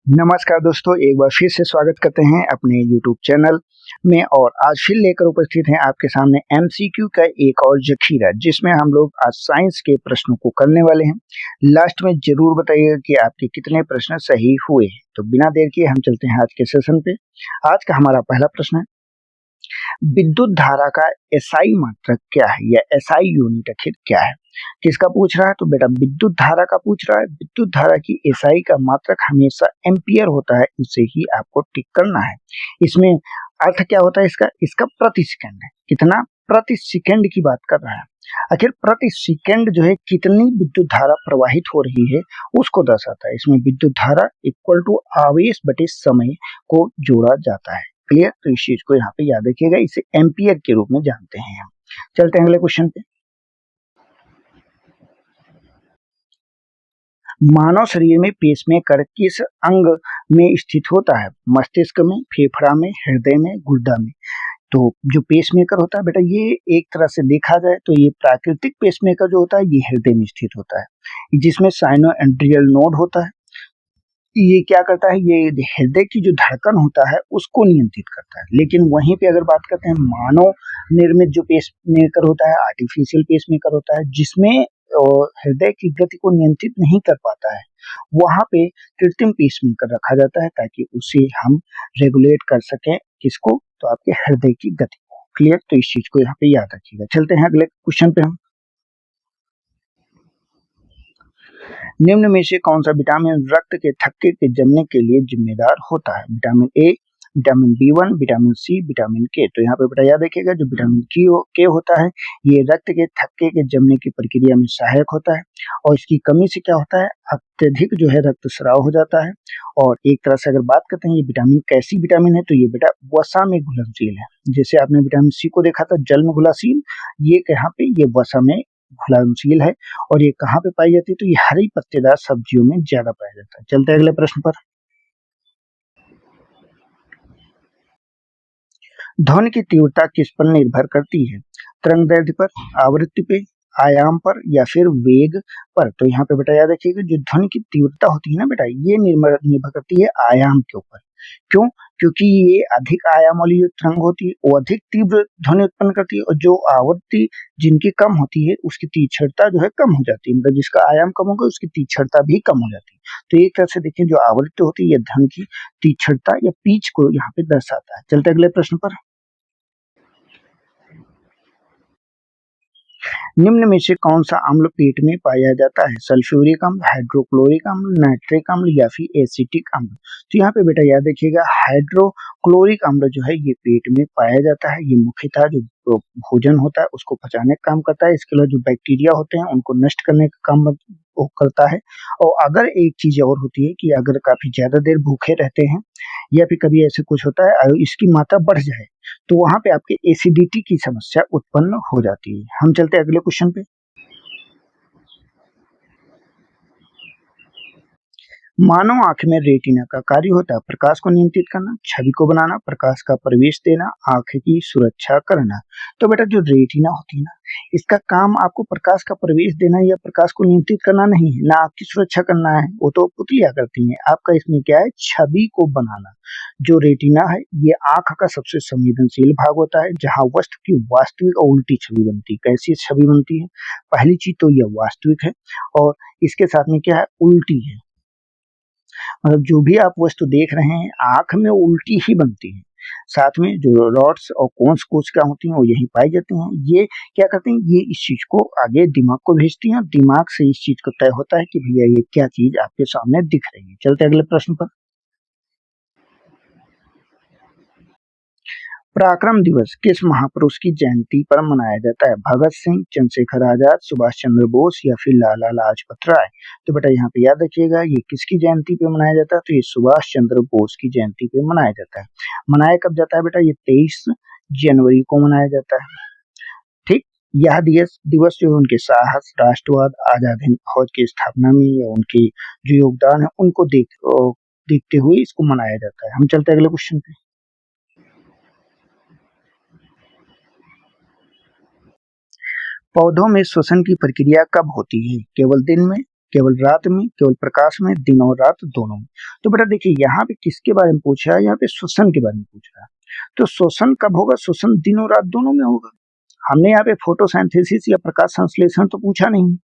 नमस्कार दोस्तों, एक बार फिर से स्वागत करते हैं अपने YouTube चैनल में। और आज फिर लेकर उपस्थित हैं आपके सामने MCQ का एक और जखीरा, जिसमें हम लोग आज साइंस के प्रश्नों को करने वाले हैं। लास्ट में जरूर बताइएगा कि आपके कितने प्रश्न सही हुए हैं। तो बिना देर किए हम चलते हैं आज के सेशन पे। आज का हमारा पहला प्रश्न है, विद्युत धारा का SI मात्रक क्या है या SI यूनिट आखिर क्या है। किसका पूछ रहा है? तो बेटा विद्युत धारा का पूछ रहा है। विद्युत धारा की SI का मात्रक हमेशा एम्पियर होता है, इसे ही आपको टिक करना है। इसमें अर्थ क्या होता है इसका प्रति सेकंड है। कितना? प्रति सेकंड की बात कर रहा है। आखिर प्रति सेकंड जो है कितनी विद्युत धारा प्रवाहित हो रही है उसको दर्शाता है। इसमें विद्युत धारा इक्वल टू आवेश बटे समय को जोड़ा जाता है। क्लियर? तो इस चीज को यहाँ पे याद रखिएगा, इसे एम्पियर के रूप में जानते हैं हम। चलते हैं अगले क्वेश्चन पे। मानव शरीर में पेसमेकर किस अंग में स्थित होता है? मस्तिष्क में, फेफड़ा में, हृदय में, गुर्दा में। तो जो पेसमेकर होता है बेटा, ये एक तरह से देखा जाए तो ये प्राकृतिक पेसमेकर जो होता है ये हृदय में स्थित होता है, जिसमें साइनोएंड्रियल नोड होता है। ये क्या करता है? ये हृदय की जो धड़कन होता है उसको नियंत्रित करता है। लेकिन वहीं पे अगर बात करते हैं मानव निर्मित जो पेसमेकर होता है, आर्टिफिशियल पेसमेकर होता है, जिसमें हृदय की गति को नियंत्रित नहीं कर पाता है, वहां पे कृत्रिम पेसमेकर रखा जाता है ताकि उसे हम रेगुलेट कर सकें। किसको? तो आपके हृदय की गति को। क्लियर? तो इस चीज को यहाँ पे याद रखिएगा। चलते हैं अगले क्वेश्चन पे हम। निम्न में से कौन सा विटामिन रक्त के थक्के के जमने के लिए जिम्मेदार होता है? Vitamin A, vitamin B1, vitamin C, vitamin K. तो यहाँ पे बेटा याद रखिएगा, जो विटामिन के होता है ये रक्त के थक्के के जमने की प्रक्रिया में सहायक होता है, और इसकी कमी से क्या होता है? अत्यधिक जो है रक्तस्राव हो जाता है। और एक तरह से अगर बात करते हैं ये विटामिन कैसी विटामिन है, तो ये बेटा वसा में घुलनशील है। जैसे आपने विटामिन सी को देखा था जल में घुलनशील, ये यहाँ पे ये वसा में घुलनशील है। और ये कहाँ पे पाई जाती है? तो ये हरी पत्तेदार सब्जियों में ज्यादा पाया जाता है। चलते हैं अगले प्रश्न पर। ध्वनि की तीव्रता किस पर निर्भर करती है? तरंग दैर्ध्य पर, आवृत्ति पे, आयाम पर, या फिर वेग पर। तो यहाँ पे बेटा याद रखिएगा, जो ध्वनि की तीव्रता होती है ना बेटा, ये निर्भर करती है आयाम के ऊपर। क्यों? क्योंकि ये अधिक आयाम वाली जो तरंग होती है वो अधिक तीव्र ध्वनि उत्पन्न करती है, और जो आवृत्ति जिनकी कम होती है उसकी तीक्ष्णता जो है कम हो जाती है। मतलब जिसका आयाम कम होगा उसकी तीक्ष्णता भी कम हो जाती है। तो एक तरह से देखिए, जो आवृत्ति होती है ये ध्वनि की तीक्ष्णता या पिच को यहाँ पे दर्शाता है। चलते अगले प्रश्न पर। निम्न में से कौन सा अम्ल पेट में पाया जाता है? सल्फ्यूरिक अम्ल, हाइड्रोक्लोरिक अम्ल, नाइट्रिक अम्ल, या फिर एसिटिक अम्ल। तो यहाँ पे बेटा याद रखिएगा, हाइड्रोक्लोरिक अम्ल जो है ये पेट में पाया जाता है। ये मुख्यतः जो भोजन होता है उसको पचाने का काम करता है। इसके अलावा जो बैक्टीरिया होते हैं उनको नष्ट करने का काम वो करता है। और अगर एक चीज और होती है कि अगर काफी ज्यादा देर भूखे रहते हैं या फिर कभी ऐसे कुछ होता है इसकी मात्रा बढ़ जाए, तो वहां पे आपके एसिडिटी की समस्या उत्पन्न हो जाती है। हम चलते हैं अगले क्वेश्चन पे। मानव आंख में रेटिना का कार्य होता है प्रकाश को नियंत्रित करना, छवि को बनाना, प्रकाश का प्रवेश देना, आंख की सुरक्षा करना। तो बेटा जो रेटिना होती है ना, इसका काम आपको प्रकाश का प्रवेश देना या प्रकाश को नियंत्रित करना नहीं है, ना आंख की सुरक्षा करना है, वो तो पुतलियां करती हैं। आपका इसमें क्या है? छवि को बनाना। जो रेटिना है ये आंख का सबसे संवेदनशील भाग होता है, जहां वस्तु की वास्तविक और उल्टी छवि बनती है। कैसी छवि बनती है? पहली चीज तो यह वास्तविक है, और इसके साथ में क्या है? उल्टी है। मतलब जो भी आप वस्तु देख रहे हैं आंख में उल्टी ही बनती है। साथ में जो रॉड्स और कोन्स कोशिका होती हैं वो यही पाई जाती हैं। ये क्या करती हैं? ये इस चीज को आगे दिमाग को भेजती हैं, और दिमाग से इस चीज को तय होता है कि भैया ये क्या चीज आपके सामने दिख रही है। चलते अगले प्रश्न पर। पराक्रम दिवस किस महापुरुष की जयंती पर मनाया जाता है? भगत सिंह, चंद्रशेखर आजाद, सुभाष चंद्र बोस, या फिर लाला लाजपत राय। तो बेटा यहाँ पे याद रखिएगा, ये किसकी जयंती पे मनाया जाता है? तो ये सुभाष चंद्र बोस की जयंती पे मनाया जाता है। मनाया कब जाता है बेटा? ये 23 जनवरी को मनाया जाता है। ठीक। यह दिवस दिवस जो है उनके साहस, राष्ट्रवाद, आजाद हिंद फौज की स्थापना में या उनके जो योगदान है उनको देखते हुए इसको मनाया जाता है। हम चलते हैं अगले क्वेश्चन पे। पौधों में श्वसन की प्रक्रिया कब होती है? केवल दिन में, केवल रात में, केवल प्रकाश में, दिन और रात दोनों में। तो बेटा देखिए यहाँ पे किसके बारे में पूछा है, यहाँ पे श्वसन के बारे में पूछा है। तो श्वसन कब होगा, श्वसन दिन और रात दोनों में होगा। हमने यहाँ पे फोटोसिंथेसिस या प्रकाश संश्लेषण तो पूछा नहीं है,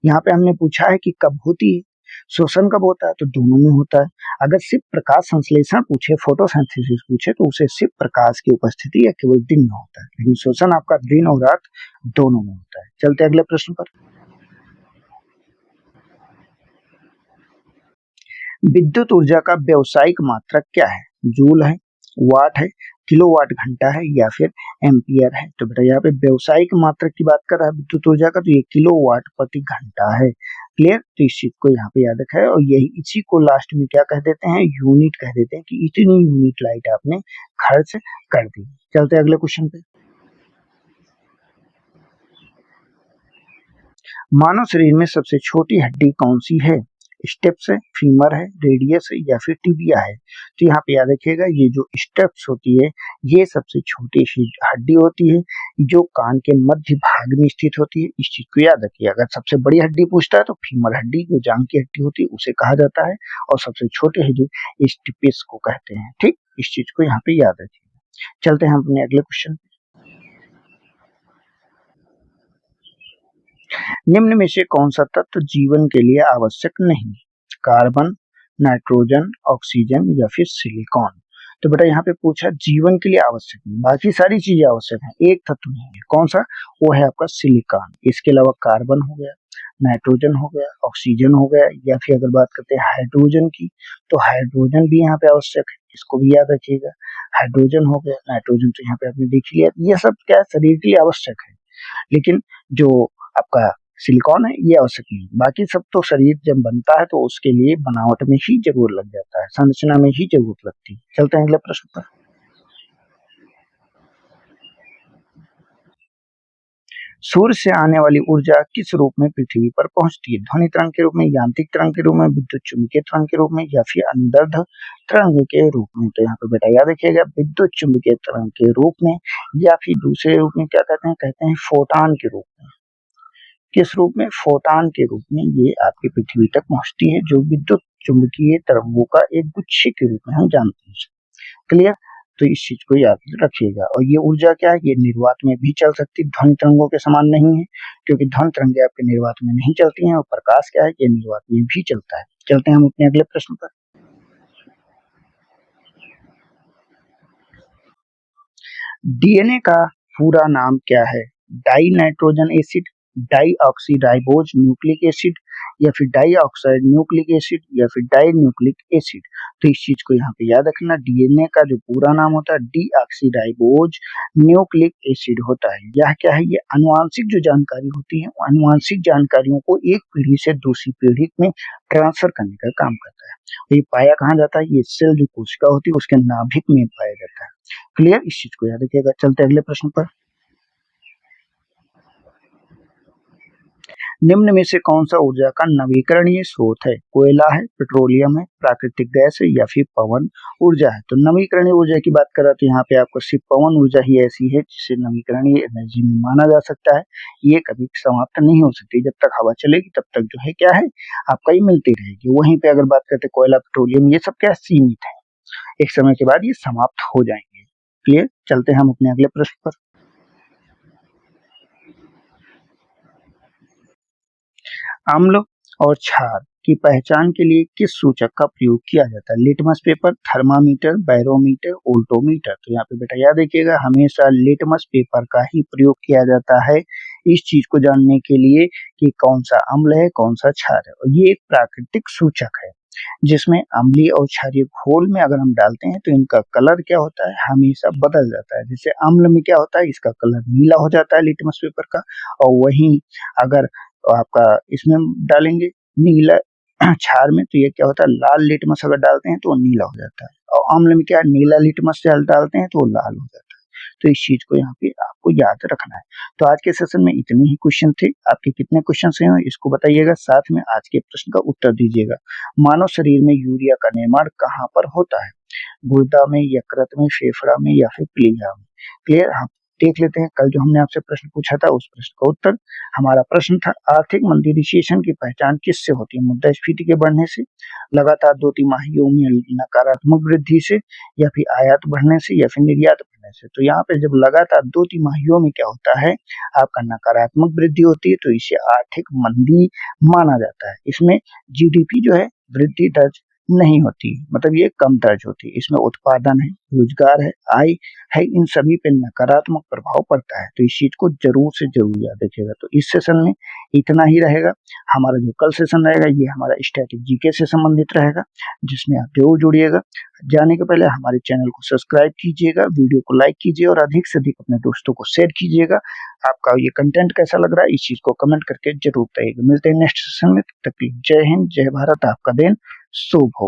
यहाँ पे हमने पूछा है कि कब होती है। श्वसन कब होता है, तो दोनों में होता है। अगर सिर्फ प्रकाश संश्लेषण पूछे, फोटोसिंथेसिस पूछे, तो उसे सिर्फ प्रकाश की उपस्थिति या केवल दिन में होता है, लेकिन श्वसन आपका दिन और रात दोनों में होता है। चलते अगले प्रश्न पर। विद्युत ऊर्जा का व्यावसायिक मात्रक क्या है, जूल है, वाट है, किलोवाट घंटा है या फिर एम्पियर है। तो बेटा यहाँ पे व्यावसायिक मात्रक की बात कर रहा है विद्युत ऊर्जा का, तो ये किलोवाट प्रति घंटा है। क्लियर, तो इस चीज को यहाँ पे याद रखा है। और यही इसी को लास्ट में क्या कह देते हैं, यूनिट कह देते हैं कि इतनी यूनिट लाइट आपने खर्च कर दी। चलते अगले क्वेश्चन पे। मानव शरीर में सबसे छोटी हड्डी कौन सी है, स्टेप्स है, फीमर है, रेडियस है या फिर टिबिया है। तो यहाँ पे याद रखिएगा ये जो स्टेप्स होती है ये सबसे छोटी सी हड्डी होती है जो कान के मध्य भाग में स्थित होती है। इस चीज को याद रखिए। अगर सबसे बड़ी हड्डी पूछता है तो फीमर हड्डी जो जांघ की हड्डी होती है उसे कहा जाता है, और सबसे छोटी हड्डी स्टिपिस को कहते हैं। ठीक, इस चीज को यहाँ पे याद रखिएगा। चलते हैं अपने अगले क्वेश्चन। निम्न में से कौन सा तत्व जीवन के लिए आवश्यक नहीं, कार्बन, नाइट्रोजन, ऑक्सीजन या फिर सिलिकॉन। तो बेटा यहाँ पे पूछा जीवन के लिए आवश्यक नहीं, बाकी सारी चीजें आवश्यक हैं, एक तत्व नहीं है। कौन सा, वो है आपका सिलिकॉन। इसके अलावा कार्बन हो गया, नाइट्रोजन हो गया, ऑक्सीजन हो गया, या फिर अगर बात करते हैं हाइड्रोजन की तो हाइड्रोजन भी यहाँ पे आवश्यक है, इसको भी याद रखिएगा। हाइड्रोजन हो गया, नाइट्रोजन तो यहाँ पे आपने देख लिया। ये सब क्या है, शरीर के लिए आवश्यक है, लेकिन जो आपका सिलिकॉन है ये आवश्यक नहीं। बाकी सब तो शरीर जब बनता है तो उसके लिए बनावट में ही जरूर लग जाता है, संरचना में ही जरूरत लगती है। चलते हैं अगले प्रश्न पर। सूर्य से आने वाली ऊर्जा किस रूप में पृथ्वी पर पहुंचती है, ध्वनि तरंग के रूप में, यांत्रिक तरंग के रूप में, विद्युत चुंबकीय तरंग के रूप में या फिर अनुदैर्ध्य तरंग के रूप में। तो यहाँ पे बेटा याद रखिएगा विद्युत चुंबकीय तरंग के रूप में, या फिर दूसरे रूप में क्या कहते हैं फोटॉन के रूप में। किस रूप में, फोटॉन के रूप में ये आपकी पृथ्वी तक पहुंचती है, जो विद्युत चुंबकीय तरंगों का एक गुच्छे के रूप में हम जानते हैं। क्लियर, तो इस चीज को याद रखिएगा। और ये ऊर्जा क्या है, ये निर्वात में भी चल सकती, ध्वनि तरंगों के समान नहीं है, क्योंकि ध्वनि तरंगे आपके निर्वात में नहीं चलती हैं, और प्रकाश क्या है, ये निर्वात में भी चलता है। चलते हैं हम अपने अगले प्रश्न पर। डीएनए का पूरा नाम क्या है, di nitrogen acid, deoxy ribose nucleic acid या फिर डाई ऑक्साइड न्यूक्लिक एसिड या फिर डाई न्यूक्लिक एसिड। तो इस चीज को यहाँ पे याद रखना, डीएनए का जो पूरा नाम होता है D oxy ribose nucleic acid होता है। यह क्या है, ये अनुवांशिक जो जानकारी होती है, अनुवांशिक जानकारियों को एक पीढ़ी से दूसरी पीढ़ी में ट्रांसफर करने का काम करता है। ये पाया कहाँ जाता है, ये सेल जो कोशिका होती है उसके नाभिक में पाया जाता है। क्लियर, इस चीज को याद रखिएगा। चलते अगले प्रश्न पर। निम्न में से कौन सा ऊर्जा का नवीकरणीय स्रोत है, कोयला है, पेट्रोलियम है, प्राकृतिक गैस है या फिर पवन ऊर्जा है। तो नवीकरणीय ऊर्जा की बात करें तो यहाँ पे आपको सिर्फ पवन ऊर्जा ही ऐसी है जिसे नवीकरणीय एनर्जी में माना जा सकता है। ये कभी समाप्त नहीं हो सकती, जब तक हवा चलेगी तब तक जो है क्या है आपका ये मिलती रहेगी। वहीं पे अगर बात करते कोयला, पेट्रोलियम, ये सब क्या सीमित है, एक समय के बाद ये समाप्त हो जाएंगे। क्लियर, चलते हैं हम अपने अगले प्रश्न पर। अम्ल और क्षार की पहचान के लिए किस सूचक का प्रयोग किया जाता है, लिटमस पेपर, थर्मामीटर, बैरोमीटर, ओल्टोमीटर। तो यहाँ पे बेटा याद रखिएगा हमेशा लिटमस पेपर का ही प्रयोग किया जाता है इस चीज को जानने के लिए कि कौन सा अम्ल है कौन सा क्षार है। और ये एक प्राकृतिक सूचक है जिसमें अम्लीय और क्षारीय घोल में अगर हम डालते हैं तो इनका कलर क्या होता है, हमेशा बदल जाता है। जैसे अम्ल में क्या होता है, इसका कलर नीला हो जाता है लिटमस पेपर का, और वहीं अगर आपका इसमें डालेंगे नीला क्षार में तो ये क्या होता है, लाल लिटमस अगर डालते हैं तो वो नीला हो जाता है, और अम्ल में क्या नीला लिटमस डालते हैं तो वो लाल हो जाता है। तो इस चीज को यहाँ पे आपको याद रखना है। तो आज के सेशन में इतने ही क्वेश्चन थे। आपके कितने क्वेश्चन हैं इसको बताइएगा, साथ में आज के प्रश्न का उत्तर दीजिएगा। मानव शरीर में यूरिया का निर्माण कहाँ पर होता है, गुर्दा में, यकृत में, फेफड़ा में या फिर प्लीहा में। क्लियर, हाँ देख लेते हैं कल जो हमने आपसे प्रश्न पूछा था उस प्रश्न का उत्तर। हमारा प्रश्न था आर्थिक मंदी रिसेशन की पहचान किससे होती है? मुद्रास्फीति के बढ़ने से, लगातार 2 तिमाहियों में नकारात्मक वृद्धि से, या फिर आयात बढ़ने से, या फिर निर्यात बढ़ने से। तो यहाँ पे जब लगातार 2 तिमाहियों में क्या होता है, आपका नकारात्मक वृद्धि होती है तो इसे आर्थिक मंदी माना जाता है। इसमें जीडीपी जो है वृद्धि दर्ज नहीं होती, मतलब ये कम दर्ज होती है। इसमें उत्पादन है, रोजगार है, आय है, इन सभी पे नकारात्मक प्रभाव पड़ता है। तो इस चीज को जरूर से जरूर याद रखिएगा। तो इस सेशन में इतना ही रहेगा। हमारा जो कल सेशन रहेगा ये हमारा स्टैटिक जीके से संबंधित रहेगा, जिसमें आप जरूर जुड़िएगा। जाने के पहले हमारे चैनल को सब्सक्राइब कीजिएगा, वीडियो को लाइक कीजिए और अधिक से अधिक अपने दोस्तों को शेयर कीजिएगा। आपका ये कंटेंट कैसा लग रहा है इस चीज को कमेंट करके जरूर बताइएगा। मिलते हैं नेक्स्ट सेशन में, तब तक के लिए जय हिंद, जय भारत, आपका दिन शुभ हो।